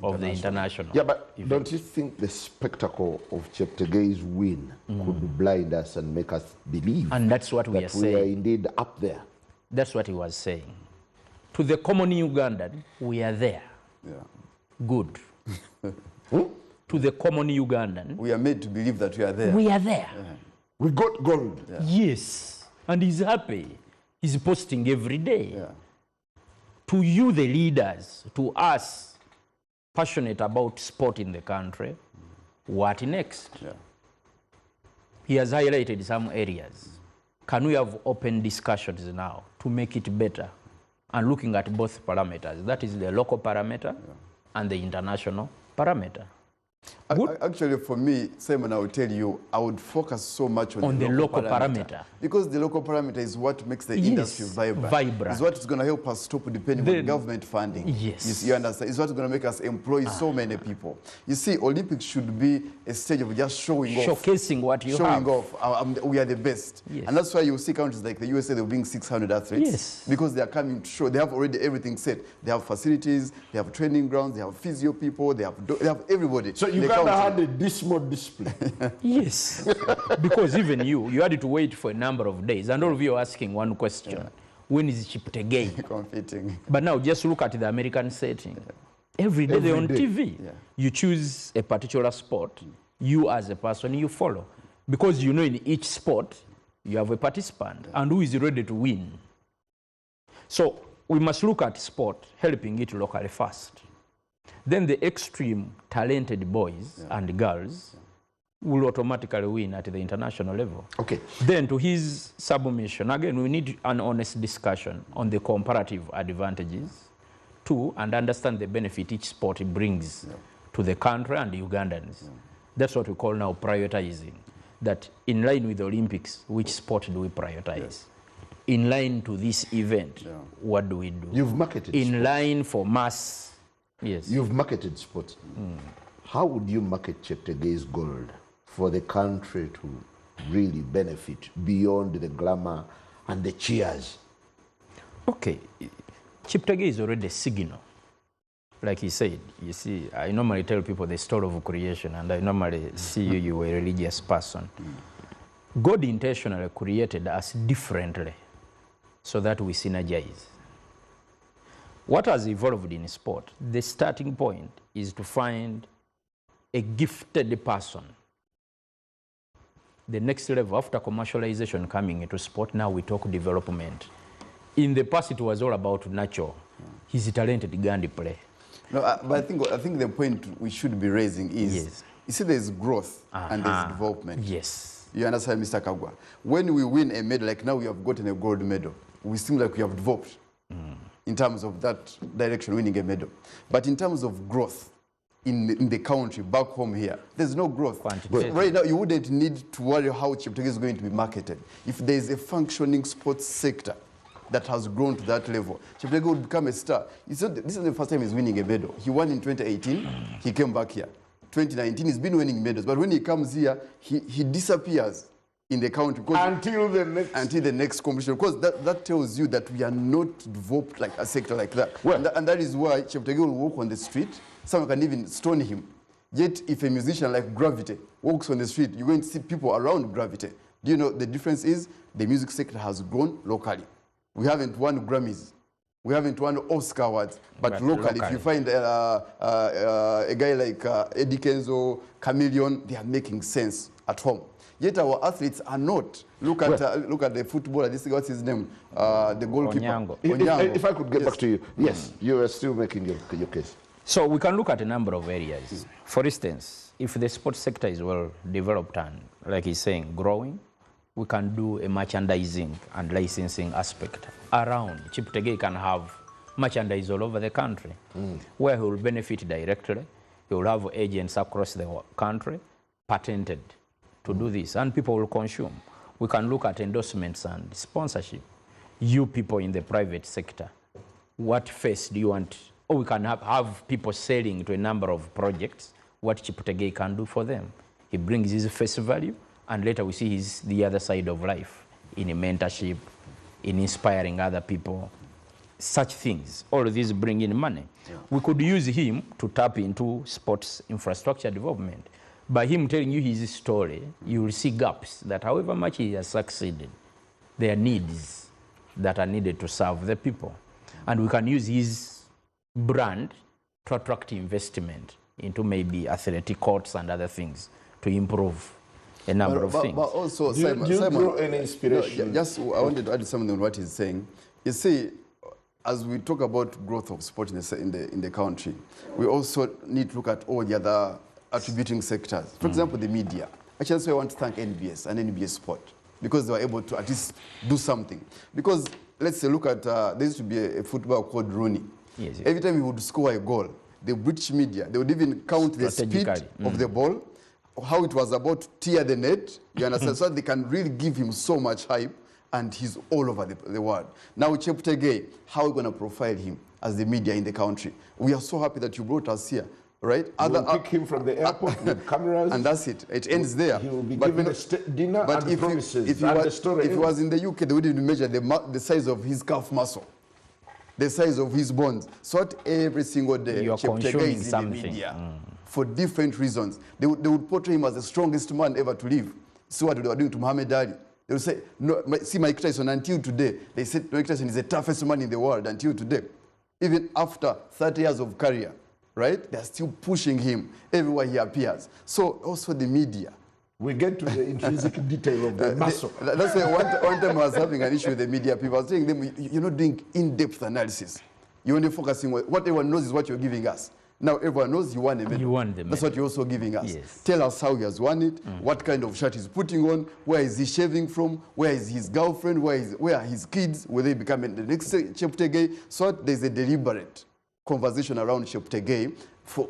of the international. Yeah, but event. don't you think the spectacle of Cheptegei's win could blind us and make us believe And that's what we are that we are saying. indeed up there? That's what he was saying. To the common Ugandan, we are there. Yeah. Good. To the common Ugandan, We are made to believe that we are there. we are there. We got gold. Yes. And he's happy. He's posting every day. Yeah. To you, the leaders, to us, passionate about sport in the country, what next? Yeah. He has highlighted some areas. Can we have open discussions now to make it better? And looking at both parameters, that is the local parameter and the international parameter. Actually, for me, Simon, I will tell you, I would focus so much on the local parameter. Because the local parameter is what makes the Yes, industry vibrant. It's what is going to help us stop depending on government funding. Yes. You understand? It's what's going to make us employ so many people. You see, Olympics should be a stage of just showing off. Showcasing what you Showing have. off. We are the best. Yes. And that's why you see countries like the USA, they'll bring 600 athletes. Yes. Because they are coming to show. They have already everything set. They have facilities, they have training grounds, they have physio people, they have everybody. So in the Uganda country. had a dismal display. Yes. Because even you had to wait for a number of days. And all of you are asking one question. When is Cheptegei? Competing. But now just look at the American setting. Every day they're on Every day. TV. Yeah. You choose a particular sport. You as a person, you follow. Because you know in each sport, you have a participant. And who is ready to win. So we must look at sport, helping it locally first. Then the extreme talented boys and girls will automatically win at the international level. Okay. Then to his submission, again, we need an honest discussion on the comparative advantages too, and understand the benefit each sport brings to the country and the Ugandans. That's what we call now prioritizing. That in line with the Olympics, which sport do we prioritize? In line to this event, what do we do? You've marketed in sport. line for mass. Yes. You've marketed sports. How would you market Cheptegei's gold for the country to really benefit beyond the glamour and the cheers? Okay. Cheptegei is already a signal. Like he said, you see, I normally tell people the story of creation, and I normally see you were a religious person. God intentionally created us differently so that we synergize. What has evolved in sport, the starting point is to find a gifted person. The next level, after commercialization coming into sport, now we talk development. In the past, it was all about nurture. He's a talented Gandhi play. No, but I think the point we should be raising is, you see, there's growth and there's development. Yes. You understand, Mr. Kagwa? When we win a medal, like now we have gotten a gold medal, we seem like we have developed in terms of that direction, winning a medal. But in terms of growth in the country, back home here, there's no growth. Quantitative. Right now, you wouldn't need to worry how Cheptegei is going to be marketed. If there's a functioning sports sector that has grown to that level, Cheptegei would become a star. This is the first time he's winning a medal. He won in 2018, he came back here. 2019, he's been winning medals, but when he comes here, he disappears in the country. Until the next competition. Because that tells you that we are not developed like a sector like that. Well, and that is why Cheptegei will walk on the street. Someone can even stone him. Yet if a musician like Gravity walks on the street, you're going to see people around Gravity. Do you know the difference is the music sector has grown locally. We haven't won Grammys. We haven't won Oscar awards, but locally, if you find a guy like Eddie Kenzo, Chameleon, they are making sense at home. Yet our athletes are not. Look at the footballer. This what's his name? The goalkeeper. Onyango. If I could get back to you, yes, you are still making your case. So we can look at a number of areas. For instance, if the sports sector is well developed and, like he's saying, growing, we can do a merchandising and licensing aspect around. Cheptegei can have merchandise all over the country, where he will benefit directly. He will have agents across the country, patented to do this, and people will consume. We can look at endorsements and sponsorship. You people in the private sector, what face do you want? Or we can have people selling to a number of projects what Cheptegei can do for them. He brings his face value, and later we see the other side of life in a mentorship, in inspiring other people, such things. All of these bring in money. Yeah. We could use him to tap into sports infrastructure development. By him telling you his story, you will see gaps that however much he has succeeded, there are needs that are needed to serve the people. And we can use his brand to attract investment into maybe athletic courts and other things to improve a number of things. But also, do you draw any inspiration? No, just I wanted to add something on what he's saying. You see, as we talk about growth of sport in the country, we also need to look at all the other attributing sectors. For example, the media. Actually, that's why I want to thank NBS and NBS Sport, because they were able to at least do something. Because let's say, look at, there used to be a footballer called Rooney. Yes, yes. Every time he would score a goal, the British media, they would even count the speed of the ball, how it was about to tear the net, you understand? So they can really give him so much hype, and he's all over the world. Now, Cheptegei, how are we going to profile him as the media in the country? We are so happy that you brought us here, right? We'll pick him from the airport with cameras. And that's it. It ends there. He will be given a dinner and promises. If he was in the UK, they wouldn't even measure the size of his calf muscle, the size of his bones. So that every single day, Cheptegei is in the media for different reasons. They would portray him as the strongest man ever to live. So what they were doing to Muhammad Ali. They would say, no, see Mike Tyson until today. They said Mike Tyson is the toughest man in the world until today. Even after 30 years of career, right? They're still pushing him everywhere he appears. So also the media. We get to the intrinsic detail of the muscle. That's why one time I was having an issue with the media people. I was telling them, you're not doing in-depth analysis. You're only focusing on what everyone knows is what you're giving us. Now everyone knows you won a medal. You won the medal. That's what you're also giving us. Yes. Tell us how he has won it, what kind of shirt he's putting on, where is he shaving from, where is his girlfriend, where are his kids, will they become the next Cheptegei? So there's a deliberate conversation around Cheptegei for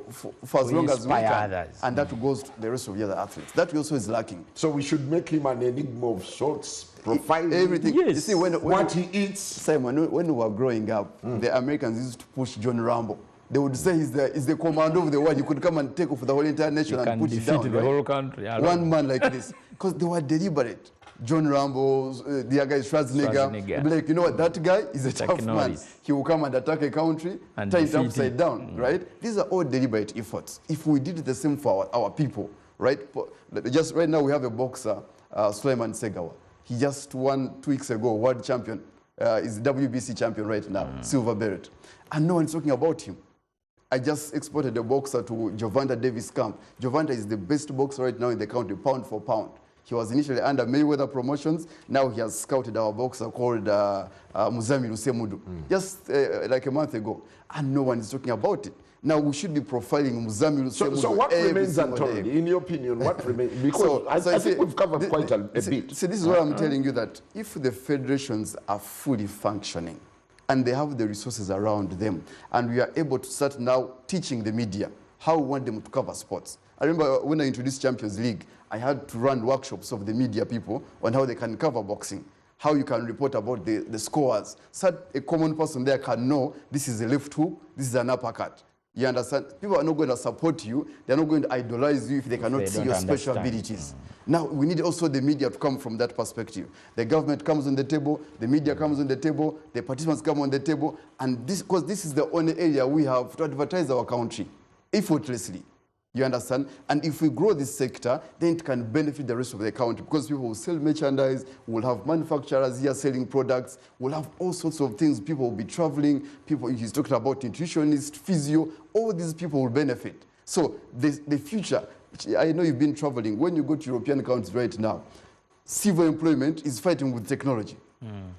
as long as we can. Others. And that goes to the rest of the other athletes. That also is lacking. So we should make him an enigma of sorts, profile everything. Yes. You see, what he eats. Simon, when we were growing up, the Americans used to push John Rambo. They would say he's the commander of the world. He could come and take off the whole entire nation and put it down. The whole country. One man like this. Because they were deliberate. John Rambo, the other guy Schwarzenegger. They'd be like, you know what, that guy is a tough man. He will come and attack a country, and turn it upside down, right? These are all deliberate efforts. If we did the same for our people, right? Just right now we have a boxer, Suleiman Segawa. He just won 2 weeks ago, world champion. He's the WBC champion right now, silver belt. And no one's talking about him. I just exported a boxer to Jovanda Davis camp. Jovanda is the best boxer right now in the country, pound for pound. He was initially under Mayweather Promotions. Now he has scouted our boxer called Muzamiru Semudu, just like a month ago. And no one is talking about it. Now we should be profiling Muzamiru Semudu. So what remains untold? In your opinion, what remains? Because I think we've covered quite a bit. See, this is what I'm telling you, that if the federations are fully functioning, and they have the resources around them, and we are able to start now teaching the media how we want them to cover sports. I remember when I introduced Champions League, I had to run workshops of the media people on how they can cover boxing, how you can report about the scores, so that a common person there can know this is a left hook, this is an uppercut. You understand? People are not going to support you. They're not going to idolize you if they cannot see your special abilities. Now, we need also the media to come from that perspective. The government comes on the table, the media comes on the table, the participants come on the table, and this, because this is the only area we have to advertise our country effortlessly. You understand? And if we grow this sector, then it can benefit the rest of the country, because people will sell merchandise, we'll have manufacturers here selling products, we'll have all sorts of things. People will be traveling, people, he's talking about nutritionists, physio, all these people will benefit. So the future, I know you've been traveling. When you go to European countries right now, civil employment is fighting with technology.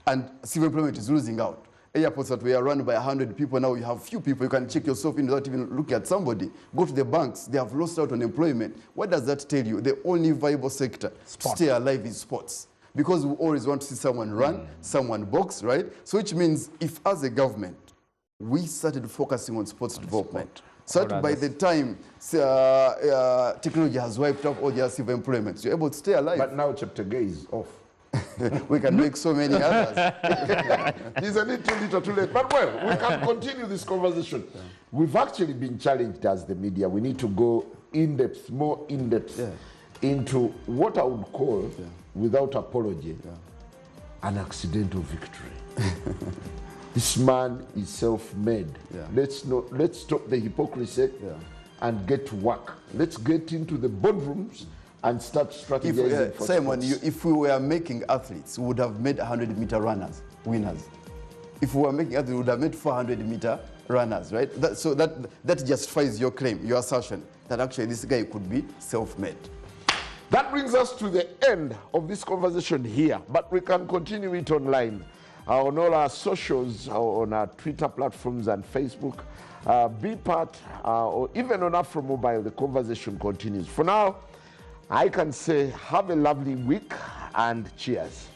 And civil employment is losing out. Airports that were run by 100 people, now you have few people. You can check yourself in without even looking at somebody. Go to the banks, they have lost out on employment. What does that tell you? The only viable sector to stay alive is sports. Because we always want to see someone run, someone box, right? So which means if as a government, we started focusing on sports development, So that by the time technology has wiped out all their civil employments, you're able to stay alive. But now Cheptegei is off. We can make so many others. It's a little too late. But well, we can continue this conversation. Yeah. We've actually been challenged as the media. We need to go in-depth, more in-depth, into what I would call, without apology, an accidental victory. This man is self-made. Let's stop the hypocrisy and get to work. Let's get into the boardrooms and start strategizing for Simon, if we were making athletes, we would have made 100-meter runners, winners. If we were making athletes, we would have made 400-meter runners, right? So that justifies your claim, your assertion, that actually this guy could be self-made. That brings us to the end of this conversation here, but we can continue it online. On all our socials, on our Twitter platforms and Facebook. Be part, or even on Afro Mobile, the conversation continues. For now, I can say have a lovely week and cheers.